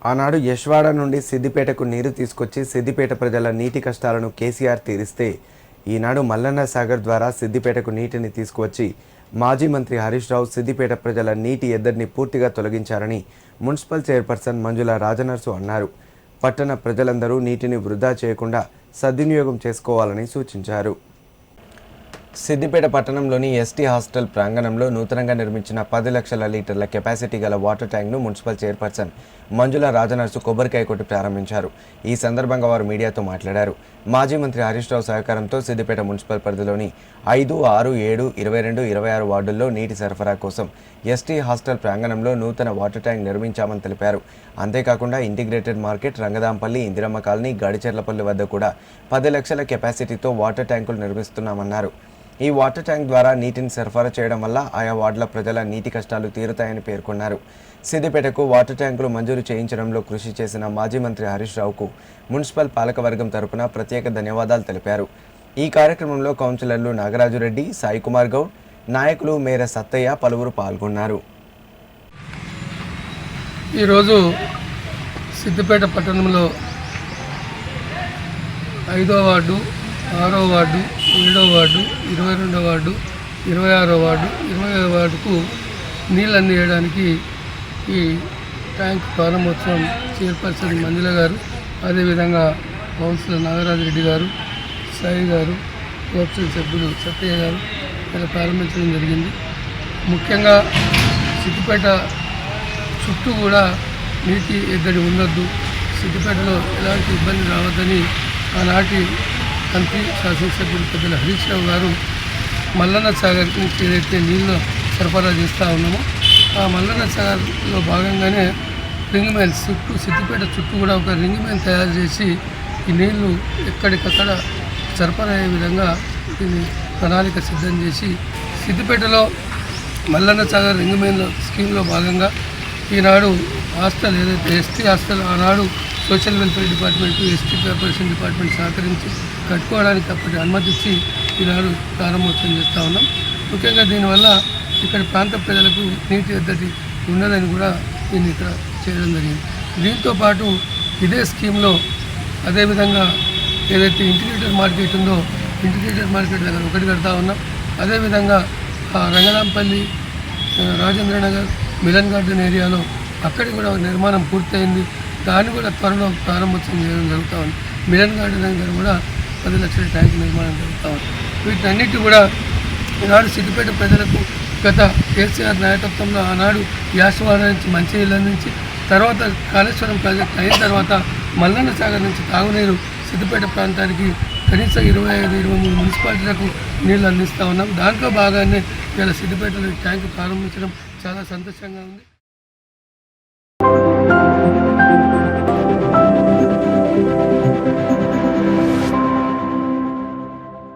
ఆనాడు యశ్వాడ నుండి సిద్దిపేటకు నీరు తీసుకొచ్చి సిద్దిపేట ప్రజల నీటి కష్టాలను కేసీఆర్ తీరిస్తే ఈనాడు మల్లన్న సాగర్ ద్వారా సిద్దిపేటకు నీటిని తీసుకువచ్చి మాజీ మంత్రి హరీష్ రావు సిద్దిపేట ప్రజల నీటి ఎద్దడిని పూర్తిగా తొలగించారని మున్సిపల్ చైర్పర్సన్ మంజుల రాజనర్సు అన్నారు. పట్టణ ప్రజలందరూ నీటిని వృధా చేయకుండా సద్వినియోగం చేసుకోవాలని సూచించారు. సిద్దిపేట పట్టణంలోని ఎస్టీ హాస్టల్ ప్రాంగణంలో నూతనంగా నిర్మించిన 10 లక్షల లీటర్ల కెపాసిటీ గల వాటర్ ట్యాంక్ను మున్సిపల్ చైర్పర్సన్ మంజుల రాజనర్సు కొబ్బరికాయ కొట్టి ప్రారంభించారు. ఈ సందర్భంగా వారు మీడియాతో మాట్లాడారు. మాజీ మంత్రి హరీష్ రావు సహకారంతో సిద్దిపేట మున్సిపల్ పరిధిలోని 5, 6, 7, 22, 26 వార్డుల్లో నీటి సరఫరా కోసం ఎస్టీ హాస్టల్ ప్రాంగణంలో నూతన వాటర్ ట్యాంక్ నిర్మించామని తెలిపారు. అంతేకాకుండా integrated market, Rangadampalli, Indiramma colony, గాడిచెర్లపల్లి వద్ద కూడా 10 లక్షల కెపాసిటీతో వాటర్ ట్యాంకులు నిర్మిస్తున్నామన్నారు. ఈ వాటర్ ట్యాంక్ ద్వారా నీటిని సరఫరా చేయడం వల్ల ఆయా వార్డుల ప్రజల నీటి కష్టాలు తీరుతాయని పేర్కొన్నారు. సిద్దిపేటకు వాటర్ ట్యాంకులు మంజూరు చేయించడంలో కృషి చేసిన మాజీ మంత్రి హరీష్ రావుకు మున్సిపల్ పాలకవర్గం తరపున ప్రత్యేక ధన్యవాదాలు తెలిపారు. ఈ కార్యక్రమంలో కౌన్సిలర్లు నాగరాజురెడ్డి, సాయి కుమార్ గౌడ్, నాయకులు మేర సత్తయ్య పలువురు పాల్గొన్నారు. ఈరోజు సిద్దిపేట పట్టణంలో 5వ వార్డు, 6వ వార్డు, 7వ వార్డు, 22వ వార్డు, 26వ వార్డు, 20వ వార్డుకు నీళ్ళన్నీ వేయడానికి ఈ ట్యాంక్ ప్రారంభోత్సవం చైర్పర్సన్ మంజుల గారు, అదేవిధంగా కౌన్సిలర్ నాగరాజరెడ్డి గారు, సాయి గారు, కోఆప్షన్ సభ్యులు సత్తయ్య గారు ఇలా ప్రారంభించడం జరిగింది. ముఖ్యంగా సిద్దిపేట చుట్టూ కూడా నీటి ఎద్దడి ఉండొద్దు, సిద్దిపేటలో ఎలాంటి ఇబ్బంది రావద్దని ఆనాటి మంత్రి శాసనసభ్యులు పెద్దల హరీష్ రావు గారు మల్లన్న సాగర్ నుంచి ఏదైతే నీళ్ళు సరఫరా చేస్తూ ఉన్నామో ఆ మల్లన్న సాగర్లో భాగంగానే రింగ్ మైల్ చుట్టూ సిద్దిపేట చుట్టూ కూడా ఒక రింగ్ మైల్ తయారు చేసి ఈ నీళ్లు ఎక్కడికక్కడ సరఫరా అయ్యే విధంగా దీన్ని ప్రణాళిక సిద్ధం చేసి సిద్దిపేటలో మల్లన్న సాగర్ రింగ్ మైల్ స్కీమ్లో భాగంగా ఈనాడు హాస్టల్ ఏదైతే ఎస్టీ హాస్టల్ ఆనాడు social welfare department, ST corporation department సహకరించి కట్టుకోవడానికి అప్పటి అనుమతి ఇచ్చి ఈనాడు ప్రారంభోత్సవం చేస్తూ ఉన్నాం. ముఖ్యంగా దీనివల్ల ఇక్కడ ప్రాంత ప్రజలకు నీటి ఎద్దడి ఉన్నదని కూడా దీన్ని ఇక్కడ చేయడం జరిగింది. దీంతో పాటు ఇదే స్కీమ్లో అదేవిధంగా ఏదైతే ఇంటిగ్రేటెడ్ మార్కెట్ ఉందో ఇంటిగ్రేటెడ్ మార్కెట్ దగ్గర ఒకటి కడతా ఉన్నాం. అదేవిధంగా రంగనాంపల్లి, రాజేంద్రనగర్, మిలన్ గార్డెన్ ఏరియాలో అక్కడి కూడా నిర్మాణం పూర్తయింది. దాన్ని కూడా త్వరలో ప్రారంభోత్సవం చేయడం జరుగుతూ ఉంది. మిలన్ గార్డెన్ దగ్గర కూడా 10 లక్షల ట్యాంక్ నిర్మాణం జరుగుతూ ఉంది. వీటన్నిటి కూడా ఈనాడు సిద్దిపేట ప్రజలకు గత కేసీఆర్ నాయకత్వంలో ఆనాడు యాసవాడ నుంచి మంచినీళ్ళ నుంచి తర్వాత కాళేశ్వరం ప్రాజెక్ట్ అయిన తర్వాత మల్లన్న సాగర్ నుంచి తాగునీరు సిద్దిపేట ప్రాంతానికి కనీసం 25-23 మున్సిపాలిటీలకు నీళ్ళు అందిస్తూ ఉన్నాం. దాంట్లో భాగాన్ని ఇలా సిద్దిపేటలో ట్యాంకు ప్రారంభించడం చాలా సంతోషంగా ఉంది.